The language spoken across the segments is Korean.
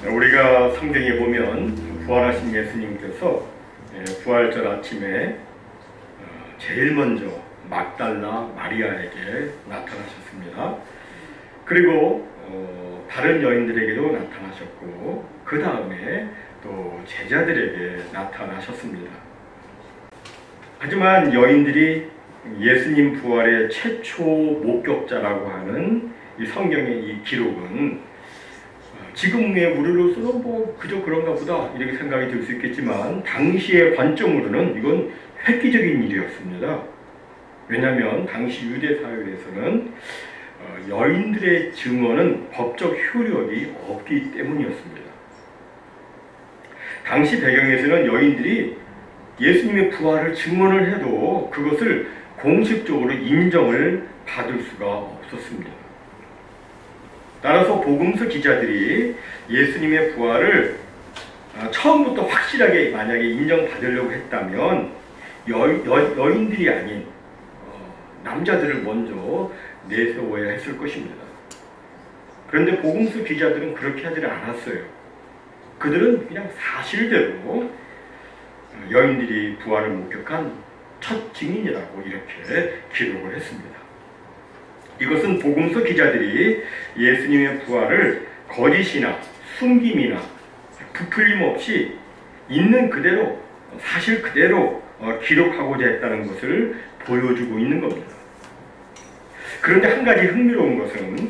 우리가 성경에 보면 부활하신 예수님께서 부활절 아침에 제일 먼저 막달라 마리아에게 나타나셨습니다. 그리고 다른 여인들에게도 나타나셨고 그 다음에 또 제자들에게 나타나셨습니다. 하지만 여인들이 예수님 부활의 최초 목격자라고 하는 이 성경의 이 기록은 지금의 우리로서는 그저 그런가 보다 이렇게 생각이 들 수 있겠지만 당시의 관점으로는 이건 획기적인 일이었습니다. 왜냐하면 당시 유대 사회에서는 여인들의 증언은 법적 효력이 없기 때문이었습니다. 당시 배경에서는 여인들이 예수님의 부활을 증언을 해도 그것을 공식적으로 인정을 받을 수가 없었습니다. 따라서 복음서 기자들이 예수님의 부활을 처음부터 확실하게 만약에 인정받으려고 했다면 여인들이 아닌 남자들을 먼저 내세워야 했을 것입니다. 그런데 복음서 기자들은 그렇게 하지 않았어요. 그들은 그냥 사실대로 여인들이 부활을 목격한 첫 증인이라고 이렇게 기록을 했습니다. 이것은 복음서 기자들이 예수님의 부활을 거짓이나 숨김이나 부풀림 없이 있는 그대로 사실 그대로 기록하고자 했다는 것을 보여주고 있는 겁니다. 그런데 한 가지 흥미로운 것은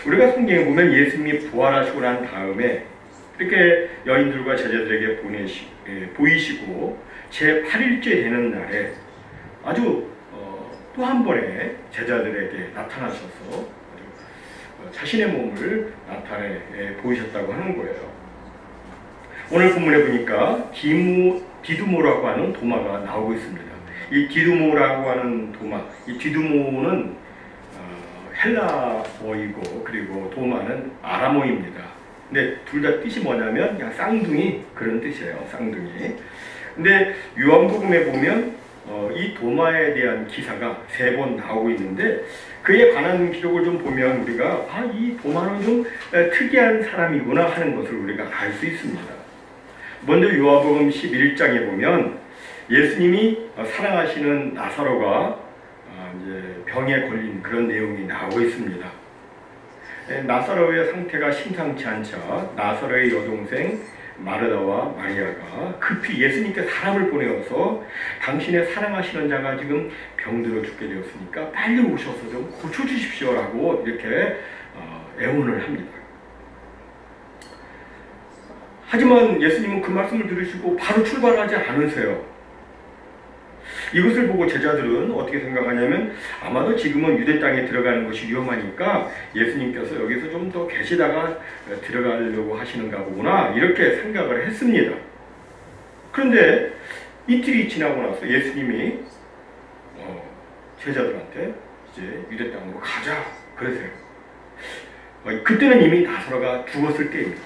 우리가 성경에 보면 예수님이 부활하시고 난 다음에 이렇게 여인들과 제자들에게 보이시고 제8일째 되는 날에 아주 또 한 번에 제자들에게 나타나셔서 자신의 몸을 나타내 보이셨다고 하는 거예요. 오늘 본문에 보니까 디두모라고 하는 도마가 나오고 있습니다. 이 디두모라고 하는 도마, 이 디두모는 헬라어이고 그리고 도마는 아람어입니다. 근데 둘 다 뜻이 뭐냐면 그냥 쌍둥이 그런 뜻이에요. 쌍둥이. 근데 요한복음에 보면 이 도마에 대한 기사가 3번 나오고 있는데 그에 관한 기록을 좀 보면 우리가 이 도마는 좀 특이한 사람이구나 하는 것을 우리가 알 수 있습니다. 먼저 요한복음 11장에 보면 예수님이 사랑하시는 나사로가 이제 병에 걸린 그런 내용이 나오고 있습니다. 나사로의 상태가 심상치 않자 나사로의 여동생 마르다와 마리아가 급히 예수님께 사람을 보내어서 당신의 사랑하시는 자가 지금 병들어 죽게 되었으니까 빨리 오셔서 좀 고쳐주십시오라고 이렇게 애원을 합니다. 하지만 예수님은 그 말씀을 들으시고 바로 출발하지 않으세요. 이것을 보고 제자들은 어떻게 생각하냐면 아마도 지금은 유대 땅에 들어가는 것이 위험하니까 예수님께서 여기서 좀 더 계시다가 들어가려고 하시는가 보구나 이렇게 생각을 했습니다. 그런데 이틀이 지나고 나서 예수님이 제자들한테 이제 유대 땅으로 가자 그러세요. 그때는 이미 나사로가 죽었을 때입니다.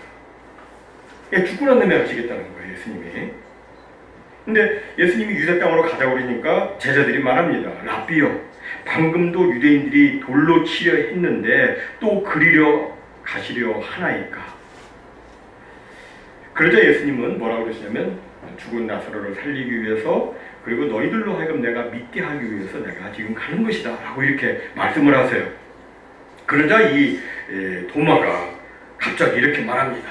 죽고 난 다음에 하시겠다는 거예요, 예수님이. 근데 예수님이 유대 땅으로 가자고 그러니까 제자들이 말합니다. 랍비요, 방금도 유대인들이 돌로 치려 했는데 또 그리려 가시려 하나이까. 그러자 예수님은 뭐라고 그러시냐면 죽은 나사로를 살리기 위해서 그리고 너희들로 하여금 내가 믿게 하기 위해서 내가 지금 가는 것이다 라고 이렇게 말씀을 하세요. 그러자 이 도마가 갑자기 이렇게 말합니다.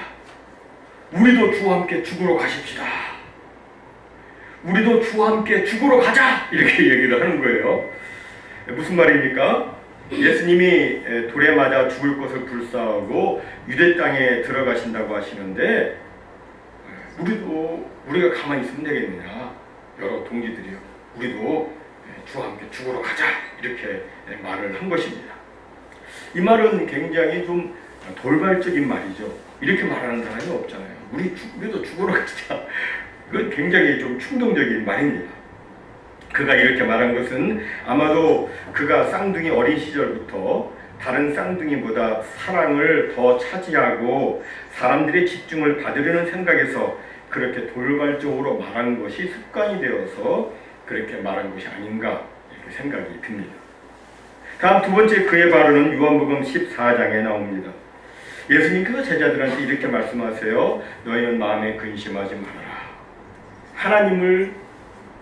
우리도 주와 함께 죽으러 가십시다. 우리도 주와 함께 죽으러 가자! 이렇게 얘기를 하는 거예요. 무슨 말입니까? 예수님이 돌에 맞아 죽을 것을 불사하고 유대 땅에 들어가신다고 하시는데 우리가 가만히 있으면 되겠느냐? 여러 동지들이요. 우리도 주와 함께 죽으러 가자! 이렇게 말을 한 것입니다. 이 말은 굉장히 좀 돌발적인 말이죠. 이렇게 말하는 사람이 없잖아요. 우리도 죽으러 가자. 그건 굉장히 좀 충동적인 말입니다. 그가 이렇게 말한 것은 아마도 그가 쌍둥이 어린 시절부터 다른 쌍둥이보다 사랑을 더 차지하고 사람들의 집중을 받으려는 생각에서 그렇게 돌발적으로 말한 것이 습관이 되어서 그렇게 말한 것이 아닌가 이렇게 생각이 듭니다. 다음 두 번째 그의 발언은 요한복음 14장에 나옵니다. 예수님께서 제자들한테 이렇게 말씀하세요. 너희는 마음에 근심하지 말아라. 하나님을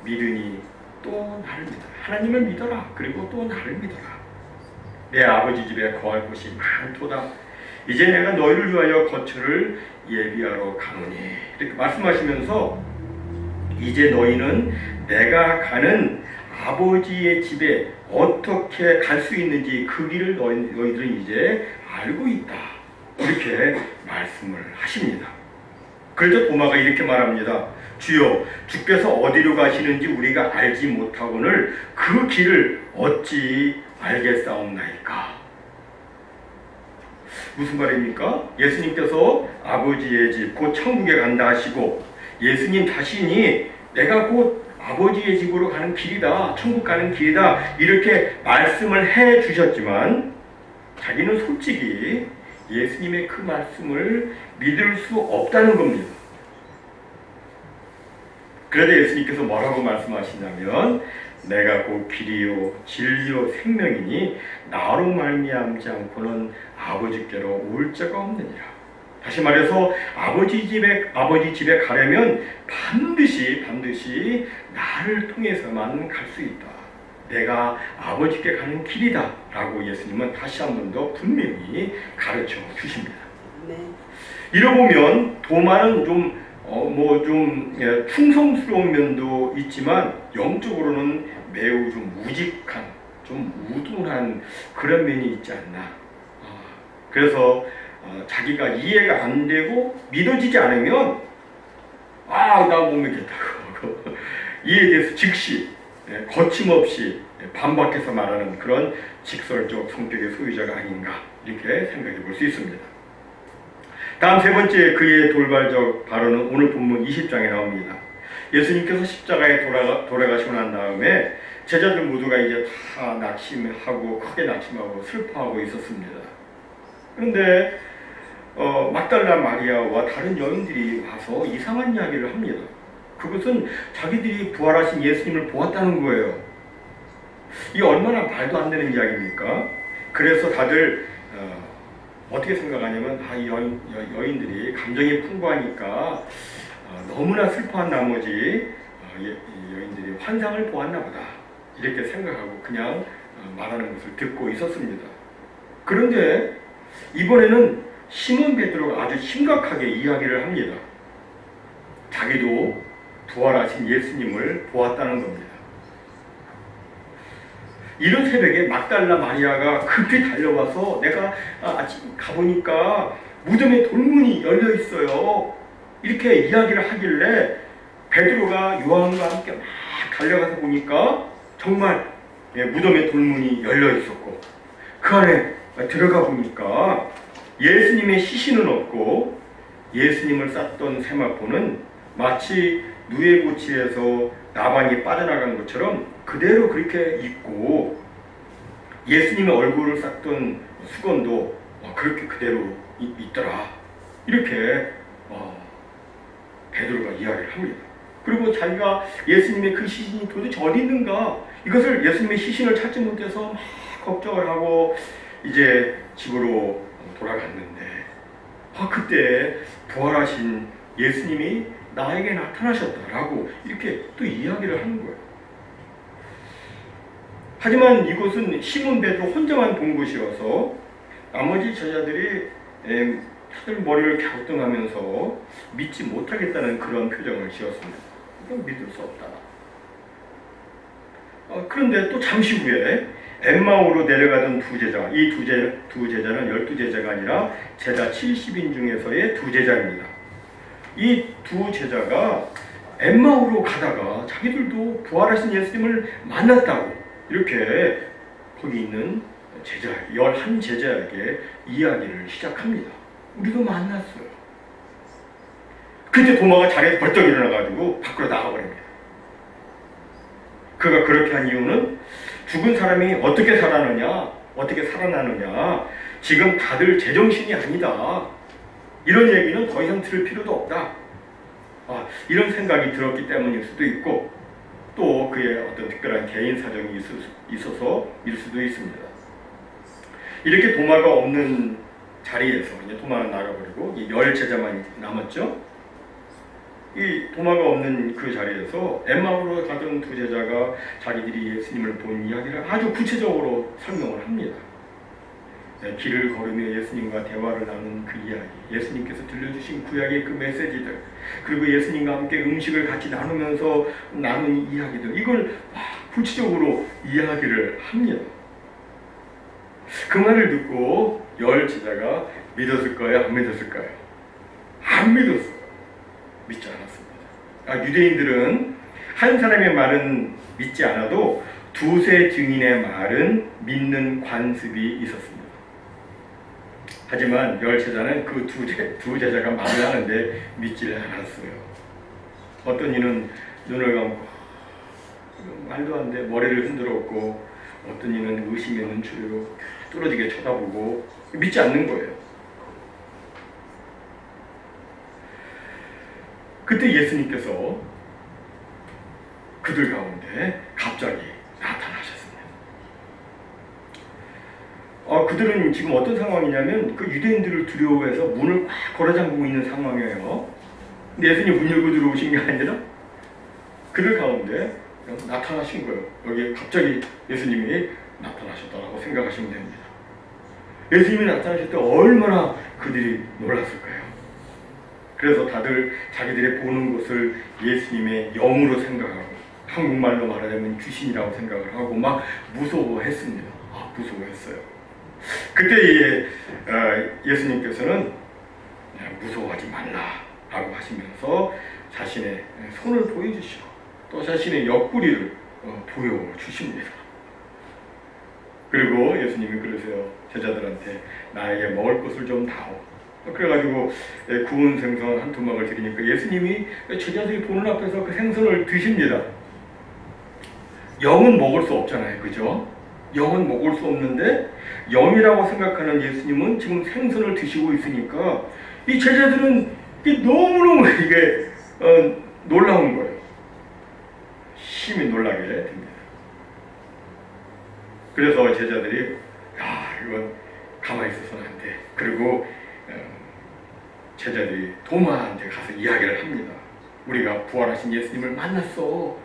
믿으니 또 나를 믿어라. 하나님을 믿어라. 그리고 또 나를 믿어라. 내 아버지 집에 거할 곳이 많도다. 이제 내가 너희를 위하여 거처를 예비하러 가노니. 이렇게 말씀하시면서 이제 너희는 내가 가는 아버지의 집에 어떻게 갈 수 있는지 그 길을 너희들은 이제 알고 있다. 이렇게 말씀을 하십니다. 그래서 도마가 이렇게 말합니다. 주여, 주께서 어디로 가시는지 우리가 알지 못하거늘 그 길을 어찌 알겠사옵나이까. 무슨 말입니까? 예수님께서 아버지의 집, 곧 천국에 간다 하시고 예수님 자신이 내가 곧 아버지의 집으로 가는 길이다, 천국 가는 길이다 이렇게 말씀을 해 주셨지만 자기는 솔직히 예수님의 그 말씀을 믿을 수 없다는 겁니다. 그래서 예수님께서 뭐라고 말씀하시냐면 내가 곧 길이요 진리요 생명이니 나로 말미암지 않고는 아버지께로 올 자가 없느니라. 다시 말해서 아버지 집에 가려면 반드시 나를 통해서만 갈 수 있다. 내가 아버지께 가는 길이다 라고 예수님은 다시 한 번 더 분명히 가르쳐 주십니다. 네. 이러보면 도마는 좀 충성스러운 면도 있지만 영적으로는 매우 좀 우직한, 좀 우둔한 그런 면이 있지 않나. 그래서 자기가 이해가 안 되고 믿어지지 않으면 나 못 믿겠다고 이에 대해서 즉시 거침없이 반박해서 말하는 그런 직설적 성격의 소유자가 아닌가 이렇게 생각해 볼 수 있습니다. 다음 세 번째 그의 돌발적 발언은 오늘 본문 20장에 나옵니다. 예수님께서 십자가에 돌아가시고 난 다음에 제자들 모두가 이제 다 낙심하고 크게 낙심하고 슬퍼하고 있었습니다. 그런데 막달라 마리아와 다른 여인들이 와서 이상한 이야기를 합니다. 그것은 자기들이 부활하신 예수님을 보았다는 거예요. 이게 얼마나 말도 안 되는 이야기입니까? 그래서 다들 어떻게 생각하냐면 이 여인들이 감정이 풍부하니까 너무나 슬퍼한 나머지 여인들이 환상을 보았나 보다 이렇게 생각하고 그냥 말하는 것을 듣고 있었습니다. 그런데 이번에는 시몬 베드로가 아주 심각하게 이야기를 합니다. 자기도 부활하신 예수님을 보았다는 겁니다. 이런 새벽에 막달라 마리아가 급히 달려와서 내가 아침 가보니까 무덤에 돌문이 열려 있어요. 이렇게 이야기를 하길래 베드로가 요한과 함께 막 달려가서 보니까 정말 무덤에 돌문이 열려 있었고 그 안에 들어가 보니까 예수님의 시신은 없고 예수님을 쌌던 세마포는 마치 누에고치에서 나방이 빠져나간 것처럼 그대로 그렇게 있고 예수님의 얼굴을 쌌던 수건도 그렇게 그대로 있더라. 이렇게 베드로가 이야기를 합니다. 그리고 자기가 예수님의 그 시신이 도대체 어디 있는가 이것을 예수님의 시신을 찾지 못해서 막 걱정을 하고 이제 집으로 돌아갔는데 그때 부활하신 예수님이 나에게 나타나셨다라고 이렇게 또 이야기를 하는 거예요. 하지만 이곳은 시몬 베드로 혼자만 본 곳이어서 나머지 제자들이 다들 머리를 갸우뚱하면서 믿지 못하겠다는 그런 표정을 지었습니다. 이건 믿을 수 없다. 그런데 또 잠시 후에 엠마오로 내려가던 두 제자, 이 두 제자는 12제자가 아니라 제자 70인 중에서의 두 제자입니다. 이 두 제자가 엠마오로 가다가 자기들도 부활하신 예수님을 만났다고 이렇게 거기 있는 제자, 11제자에게 이야기를 시작합니다. 우리도 만났어요. 그때 도마가 자리에서 벌떡 일어나가지고 밖으로 나가버립니다. 그가 그렇게 한 이유는 죽은 사람이 어떻게 살아나느냐, 어떻게 살아나느냐, 지금 다들 제정신이 아니다. 이런 얘기는 더 이상 들을 필요도 없다. 이런 생각이 들었기 때문일 수도 있고 또 그의 어떤 특별한 개인 사정이 있어서 일 수도 있습니다. 이렇게 도마가 없는 자리에서 이제 도마는 나가버리고 이 10제자만 남았죠. 이 도마가 없는 그 자리에서 엠마오로 가던 두 제자가 자기들이 예수님을 본 이야기를 아주 구체적으로 설명을 합니다. 길을 걸으며 예수님과 대화를 나눈 그 이야기, 예수님께서 들려주신 구약의 그 메시지들, 그리고 예수님과 함께 음식을 같이 나누면서 나눈 이야기들, 이걸 구체적으로 이야기를 합니다. 그 말을 듣고 10제자가 믿었을까요? 안 믿었을까요? 안 믿었어요. 믿지 않았습니다. 유대인들은 한 사람의 말은 믿지 않아도 두세 증인의 말은 믿는 관습이 있었습니다. 하지만 10제자는 그 두 제자가 말을 하는데 믿지를 않았어요. 어떤 이는 눈을 감고 말도 안 돼 머리를 흔들었고, 어떤 이는 의심의 눈초리로 뚫어지게 쳐다보고 믿지 않는 거예요. 그때 예수님께서 그들 가운데 갑자기 나타나셨습니다. 그들은 지금 어떤 상황이냐면 그 유대인들을 두려워해서 문을 꽉 걸어 잠그고 있는 상황이에요. 근데 예수님이 문 열고 들어오신 게 아니라 그들 가운데 나타나신 거예요. 여기에 갑자기 예수님이 나타나셨다고 생각하시면 됩니다. 예수님이 나타나실 때 얼마나 그들이 놀랐을까요? 그래서 다들 자기들이 보는 것을 예수님의 영으로 생각하고, 한국말로 말하자면 귀신이라고 생각을 하고 막 무서워했습니다. 무서워했어요. 그때 예수님께서는 무서워하지 말라라고 하시면서 자신의 손을 보여주시고 또 자신의 옆구리를 보여주십니다. 그리고 예수님이 그러세요. 제자들한테 나에게 먹을 것을 좀 다오. 그래가지고 구운 생선 한 토막을 드리니까 예수님이 제자들이 보는 앞에서 그 생선을 드십니다. 영은 먹을 수 없잖아요. 그죠? 영은 먹을 수 없는데 영이라고 생각하는 예수님은 지금 생선을 드시고 있으니까 이 제자들은 너무너무 이게 놀라운 거예요. 심히 놀라게 됩니다. 그래서 제자들이 이건 가만히 있어서는 안 돼. 그리고 제자들이 도마한테 가서 이야기를 합니다. 우리가 부활하신 예수님을 만났어.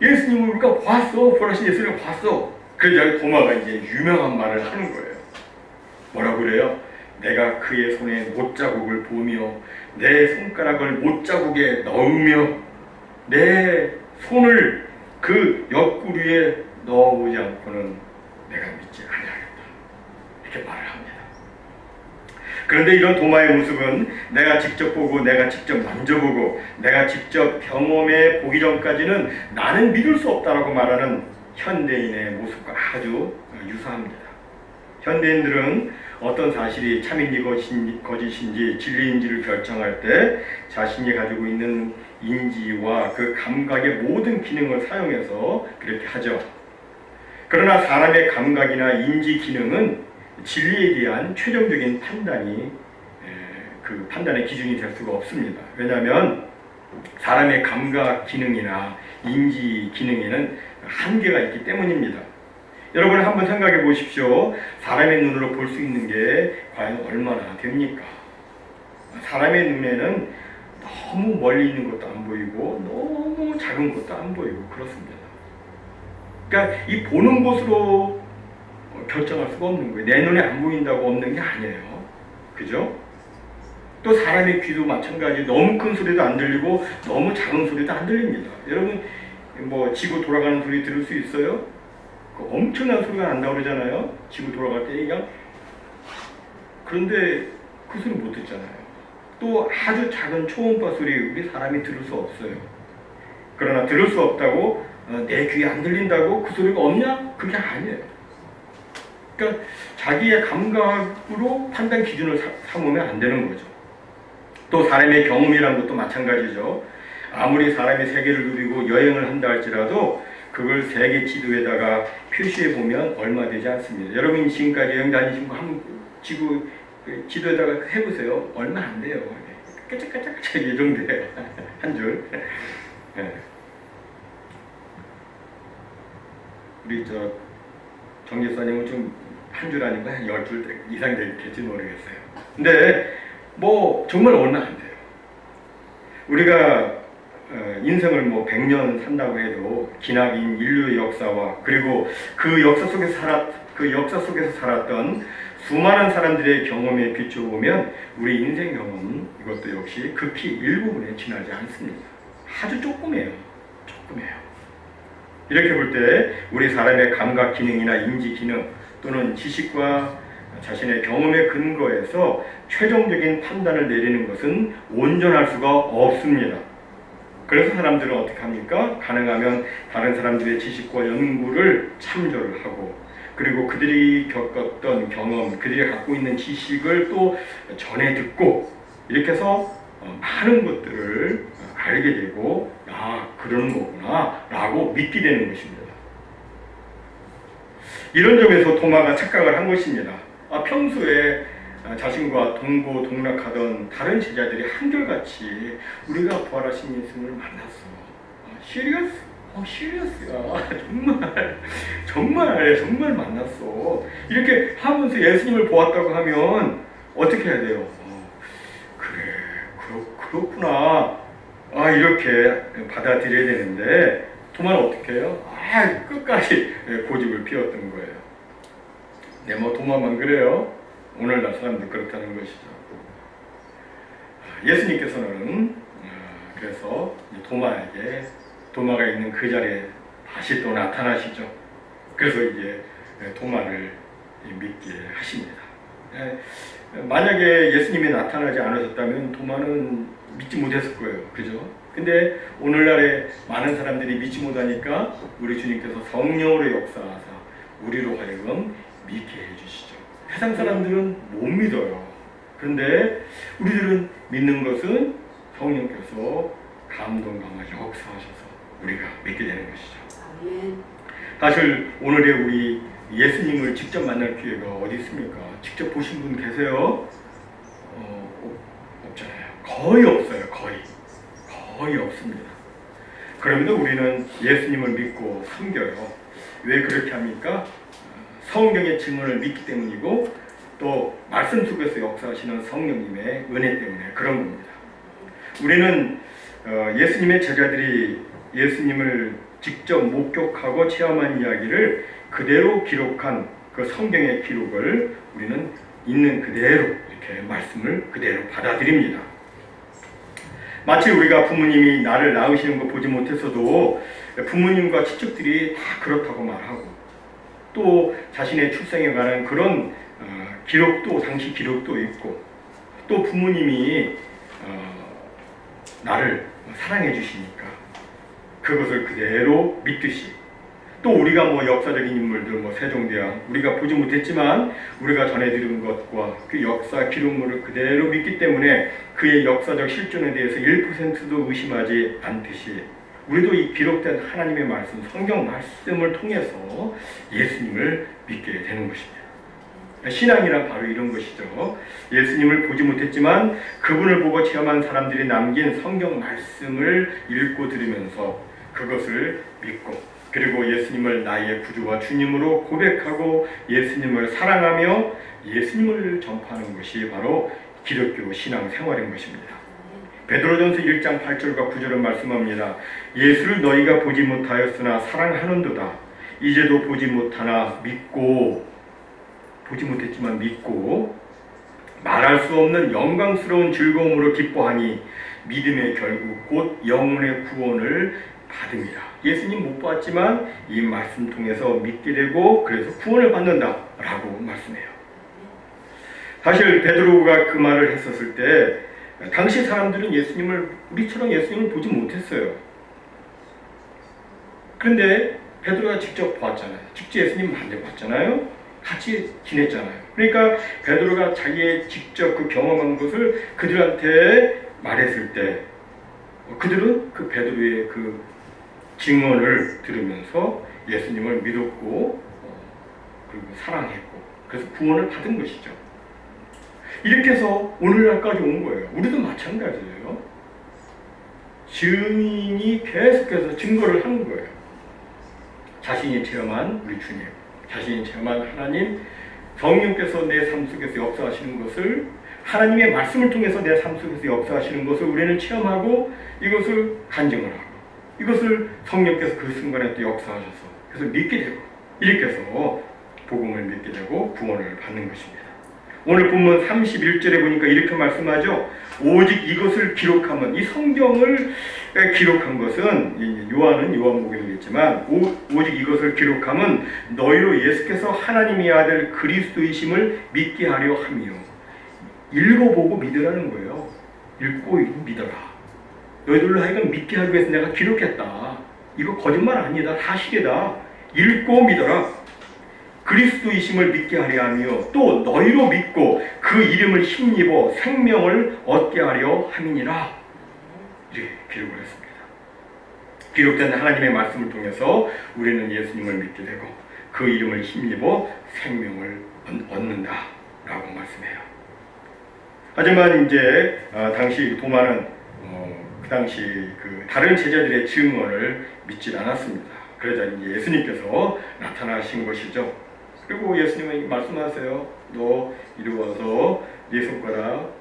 예수님을 우리가 봤어. 부활하신 예수님을 봤어. 그래서 도마가 이제 유명한 말을 하는 거예요. 뭐라고 그래요? 내가 그의 손에 못자국을 보며 내 손가락을 못자국에 넣으며 내 손을 그 옆구리에 넣어보지 않고는 내가 믿지 아니하겠다. 이렇게 말을 합니다. 그런데 이런 도마의 모습은 내가 직접 보고 내가 직접 만져보고 내가 직접 경험해 보기 전까지는 나는 믿을 수 없다라고 말하는 현대인의 모습과 아주 유사합니다. 현대인들은 어떤 사실이 참인지 거짓인지 진리인지를 결정할 때 자신이 가지고 있는 인지와 그 감각의 모든 기능을 사용해서 그렇게 하죠. 그러나 사람의 감각이나 인지 기능은 진리에 대한 최종적인 판단이 그 판단의 기준이 될 수가 없습니다. 왜냐하면 사람의 감각 기능이나 인지 기능에는 한계가 있기 때문입니다. 여러분 한번 생각해 보십시오. 사람의 눈으로 볼 수 있는 게 과연 얼마나 됩니까? 사람의 눈에는 너무 멀리 있는 것도 안 보이고 너무 작은 것도 안 보이고 그렇습니다. 그러니까 이 보는 것으로 결정할 수가 없는 거예요. 내 눈에 안 보인다고 없는 게 아니에요. 그죠? 또 사람의 귀도 마찬가지. 너무 큰 소리도 안 들리고 너무 작은 소리도 안 들립니다. 여러분 지구 돌아가는 소리 들을 수 있어요? 그 엄청난 소리가 난다고 그러잖아요. 지구 돌아갈 때 그냥. 그런데 그 소리 못 듣잖아요. 또 아주 작은 초음파 소리 우리 사람이 들을 수 없어요. 그러나 들을 수 없다고 내 귀에 안 들린다고 그 소리가 없냐? 그게 아니에요. 그러니까 자기의 감각으로 판단 기준을 삼으면 안 되는 거죠. 또 사람의 경험이란 것도 마찬가지죠. 아무리 사람이 세계를 누비고 여행을 한다 할지라도 그걸 세계 지도에다가 표시해 보면 얼마 되지 않습니다. 여러분 지금까지 여행 다니신 거 한번 지구 지도에다가 해보세요. 얼마 안 돼요. 까짝까짝까짝 이 정도예요. 한 줄. 우리 정 집사님은 좀 한 줄 아니고 한 10줄 이상 될지 모르겠어요. 근데 뭐 정말 얼마 안 돼요. 우리가 인생을 뭐 100년 산다고 해도 기나긴 인류의 역사와 그리고 그 역사 속에서 살았던 수많은 사람들의 경험에 비춰보면 우리 인생 경험 이것도 역시 극히 일부분에 지나지 않습니다. 아주 조금이에요. 이렇게 볼 때 우리 사람의 감각 기능이나 인지 기능 또는 지식과 자신의 경험에 근거해서 최종적인 판단을 내리는 것은 온전할 수가 없습니다. 그래서 사람들은 어떻게 합니까? 가능하면 다른 사람들의 지식과 연구를 참조를 하고 그리고 그들이 겪었던 경험, 그들이 갖고 있는 지식을 또 전해 듣고 이렇게 해서 많은 것들을 알게 되고 그러는 거구나 라고 믿게 되는 것입니다. 이런 점에서 토마가 착각을 한 것입니다. 평소에 자신과 동고동락하던 다른 제자들이 한결같이 우리가 부활하신 예수님을 만났어. 시리어스? 시리어스야. 정말 만났어. 이렇게 하면서 예수님을 보았다고 하면 어떻게 해야 돼요? 그래, 그렇구나. 이렇게 받아들여야 되는데 토마는 어떻게 해요? 끝까지 고집을 피웠던 거예요. 네, 뭐 도마만 그래요. 오늘날 사람들 그렇다는 것이죠. 예수님께서는 그래서 도마가 있는 그 자리에 다시 또 나타나시죠. 그래서 이제 도마를 믿게 하십니다. 만약에 예수님이 나타나지 않으셨다면 도마는 믿지 못했을 거예요. 그죠? 근데 오늘날에 많은 사람들이 믿지 못하니까 우리 주님께서 성령으로 역사하사 우리로 하여금 믿게 해주시죠. 세상 사람들은 못 믿어요. 그런데 우리들은 믿는 것은 성령께서 감동감화 역사하셔서 우리가 믿게 되는 것이죠. 사실 오늘의 우리 예수님을 직접 만날 기회가 어디 있습니까? 직접 보신 분 계세요? 없잖아요. 거의 없어요. 거의 없습니다. 그런데 우리는 예수님을 믿고 섬겨요. 왜 그렇게 합니까? 성경의 증언을 믿기 때문이고 또 말씀 속에서 역사하시는 성령님의 은혜 때문에 그런 겁니다. 우리는 예수님의 제자들이 예수님을 직접 목격하고 체험한 이야기를 그대로 기록한 그 성경의 기록을 우리는 있는 그대로 이렇게 말씀을 그대로 받아들입니다. 마치 우리가 부모님이 나를 낳으시는 거 보지 못했어도 부모님과 친척들이 다 그렇다고 말하고 또 자신의 출생에 관한 그런 기록도 당시 기록도 있고 또 부모님이 나를 사랑해 주시니까 그것을 그대로 믿듯이 또 우리가 뭐 역사적인 인물들 세종대왕 우리가 보지 못했지만 우리가 전해 들은 것과 그 역사 기록물을 그대로 믿기 때문에 그의 역사적 실존에 대해서 1%도 의심하지 않듯이 우리도 이 기록된 하나님의 말씀, 성경 말씀을 통해서 예수님을 믿게 되는 것입니다. 신앙이란 바로 이런 것이죠. 예수님을 보지 못했지만 그분을 보고 체험한 사람들이 남긴 성경 말씀을 읽고 들으면서 그것을 믿고 그리고 예수님을 나의 구주와 주님으로 고백하고 예수님을 사랑하며 예수님을 전파하는 것이 바로 기독교 신앙 생활인 것입니다. 베드로전서 1장 8절과 9절은 말씀합니다. 예수를 너희가 보지 못하였으나 사랑하는도다. 이제도 보지 못하나 믿고 보지 못했지만 믿고 말할 수 없는 영광스러운 즐거움으로 기뻐하니 믿음의 결국 곧 영혼의 구원을 받습니다. 예수님 못 봤지만 이 말씀 통해서 믿게 되고 그래서 구원을 받는다라고 말씀해요. 사실 베드로가 그 말을 했었을 때 당시 사람들은 우리처럼 예수님을 보지 못했어요. 그런데 베드로가 직접 봤잖아요. 직접 예수님 만나봤잖아요. 같이 지냈잖아요. 그러니까 베드로가 자기의 직접 그 경험한 것을 그들한테 말했을 때 그들은 그 베드로의 그 증언을 들으면서 예수님을 믿었고 그리고 사랑했고 그래서 구원을 받은 것이죠. 이렇게 해서 오늘날까지 온 거예요. 우리도 마찬가지예요. 증인이 계속해서 증거를 하는 거예요. 자신이 체험한 우리 주님, 자신이 체험한 하나님, 성령께서 내 삶 속에서 역사하시는 것을 하나님의 말씀을 통해서 내 삶 속에서 역사하시는 것을 우리는 체험하고 이것을 간증을 하고 이것을 성령께서 그 순간에 또 역사하셔서 그래서 믿게 되고 이렇게 해서 복음을 믿게 되고 구원을 받는 것입니다. 오늘 본문 31절에 보니까 이렇게 말씀하죠. 오직 이것을 기록하면, 이 성경을 기록한 것은 요한은 요한복음이겠지만 오직 이것을 기록하면 너희로 예수께서 하나님의 아들 그리스도이심을 믿게 하려 함이요. 읽어보고 믿으라는 거예요. 읽고 믿어라. 너희들로 하여금 믿게 하기 위해서 내가 기록했다. 이거 거짓말 아니다. 사실이다. 읽고 믿어라. 그리스도이심을 믿게 하려 하며 또 너희로 믿고 그 이름을 힘입어 생명을 얻게 하려 함이니라. 이렇게 기록을 했습니다. 기록된 하나님의 말씀을 통해서 우리는 예수님을 믿게 되고 그 이름을 힘입어 생명을 얻는다 라고 말씀해요. 하지만 이제 당시 도마는 그 당시 그 다른 제자들의 증언을 믿지 않았습니다. 그러자 이제 예수님께서 나타나신 것이죠. 그리고 예수님은 말씀하세요. 너 이리 와서 네 손가락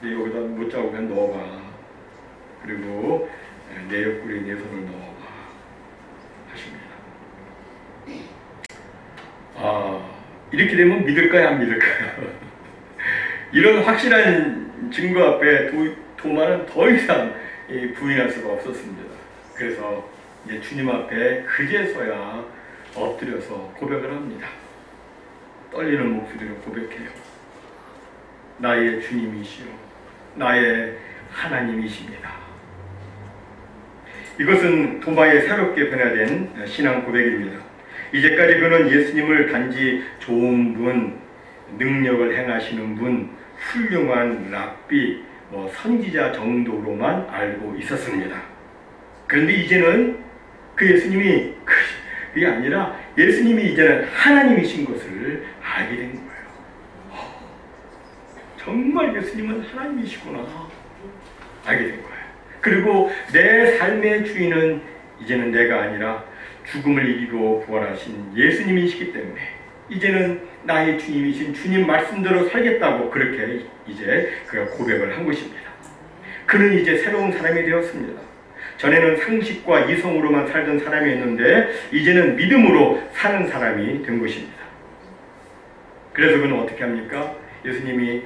네 여기다 못자국에 넣어봐. 그리고 내 옆구리에 네 손을 넣어봐 하십니다. 이렇게 되면 믿을까요? 안 믿을까요? 이런 확실한 증거 앞에 도마는 더 이상 부인할 수가 없었습니다. 그래서 이제 주님 앞에 그제서야 엎드려서 고백을 합니다. 떨리는 목소리로 고백해요. 나의 주님이시요 나의 하나님이십니다. 이것은 도마의 새롭게 변화된 신앙 고백입니다. 이제까지 그는 예수님을 단지 좋은 분, 능력을 행하시는 분, 훌륭한 랍비, 선지자 정도로만 알고 있었습니다. 그런데 이제는 그 예수님이 그게 아니라 예수님이 이제는 하나님이신 것을 알게 된 거예요. 정말 예수님은 하나님이시구나 알게 된 거예요. 그리고 내 삶의 주인은 이제는 내가 아니라 죽음을 이기고 부활하신 예수님이시기 때문에 이제는 나의 주님이신 주님 말씀대로 살겠다고 그렇게 이제 그가 고백을 한 것입니다. 그는 이제 새로운 사람이 되었습니다. 전에는 상식과 이성으로만 살던 사람이었는데 이제는 믿음으로 사는 사람이 된 것입니다. 그래서 그는 어떻게 합니까? 예수님이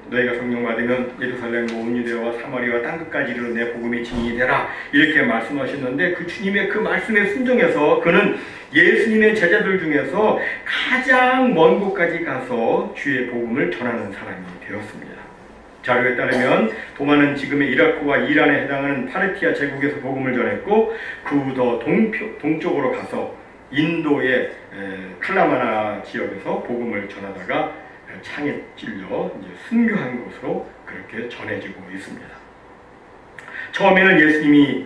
너희가 성령 받으면 예루살렘과 온 유대와 사마리아와 땅끝까지 이르러 내 복음의 증인이 되라 이렇게 말씀하셨는데 그 주님의 그 말씀에 순종해서 그는 예수님의 제자들 중에서 가장 먼 곳까지 가서 주의 복음을 전하는 사람이 되었습니다. 자료에 따르면 도마는 지금의 이라크와 이란에 해당하는 파르티아 제국에서 복음을 전했고 그 후 더 동쪽으로 가서 인도의 칼라마나 지역에서 복음을 전하다가 창에 찔려 이제 순교한 것으로 그렇게 전해지고 있습니다. 처음에는 예수님이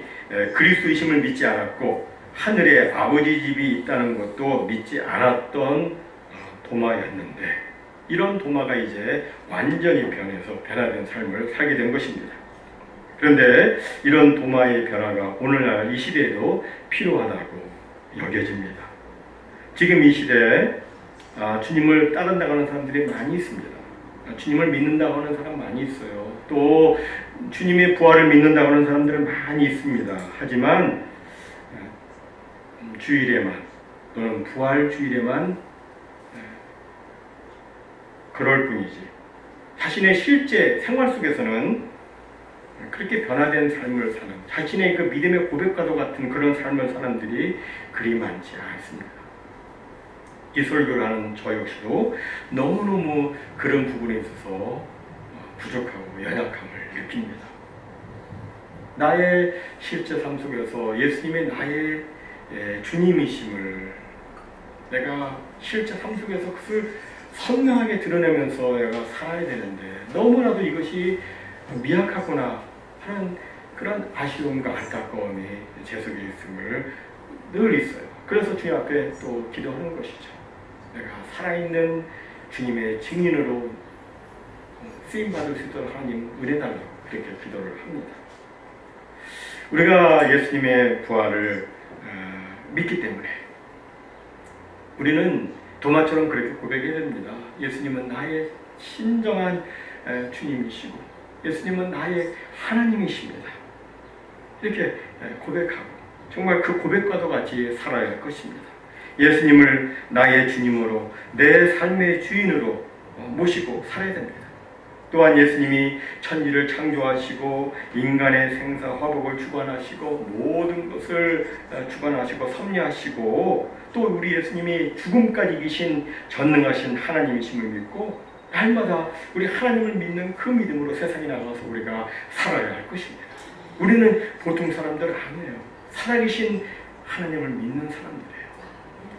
그리스도이심을 믿지 않았고 하늘에 아버지 집이 있다는 것도 믿지 않았던 도마였는데 이런 도마가 이제 완전히 변화된 삶을 살게 된 것입니다. 그런데 이런 도마의 변화가 오늘날 이 시대에도 필요하다고 여겨집니다. 지금 이 시대에 주님을 따른다고 하는 사람들이 많이 있습니다. 주님을 믿는다고 하는 사람 많이 있어요. 또 주님의 부활을 믿는다고 하는 사람들은 많이 있습니다. 하지만 주일에만 또는 부활 주일에만 그럴 뿐이지 자신의 실제 생활 속에서는 그렇게 변화된 삶을 사는 자신의 그 믿음의 고백과도 같은 그런 삶을 사는 사람들이 그리 많지 않습니다. 이 설교를 하는 저 역시도 너무너무 그런 부분에 있어서 부족하고 연약함을 느낍니다. 나의 실제 삶 속에서 예수님의 나의 주님이심을 내가 실제 삶 속에서 그것을 선명하게 드러내면서 내가 살아야 되는데 너무나도 이것이 미약하구나 하는 그런 아쉬움과 안타까움이 제 속에 있음을 늘 있어요. 그래서 주님 앞에 또 기도하는 것이죠. 내가 살아있는 주님의 증인으로 쓰임받을 수 있도록 하나님 은혜 달라고 그렇게 기도를 합니다. 우리가 예수님의 부활을 믿기 때문에 우리는 도마처럼 그렇게 고백해야 됩니다. 예수님은 나의 진정한 주님이시고 예수님은 나의 하나님이십니다. 이렇게 고백하고 정말 그 고백과도 같이 살아야 할 것입니다. 예수님을 나의 주님으로 내 삶의 주인으로 모시고 살아야 됩니다. 또한 예수님이 천지를 창조하시고 인간의 생사 화복을 주관하시고 모든 것을 주관하시고 섭리하시고 또 우리 예수님이 죽음까지 이기신 전능하신 하나님이심을 믿고 날마다 우리 하나님을 믿는 그 믿음으로 세상에 나가서 우리가 살아야 할 것입니다. 우리는 보통 사람들 아니에요. 살아계신 하나님을 믿는 사람들이에요.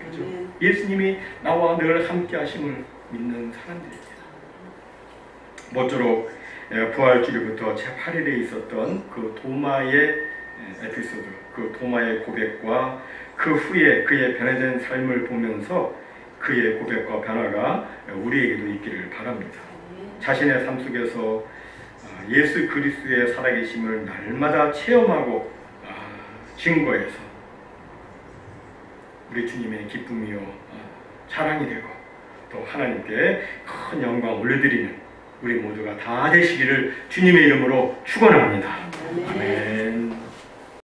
그렇죠? 예수님이 나와 늘 함께 하심을 믿는 사람들입니다. 모쪼록 부활주일부터 제8일에 있었던 그 도마의 에피소드, 그 도마의 고백과 그 후에 그의 변화된 삶을 보면서 그의 고백과 변화가 우리에게도 있기를 바랍니다. 자신의 삶 속에서 예수 그리스도의 살아계심을 날마다 체험하고 증거해서 우리 주님의 기쁨이요 자랑이 되고 또 하나님께 큰 영광 올려드리는 우리 모두가 다 되시기를 주님의 이름으로 축원합니다. 아멘.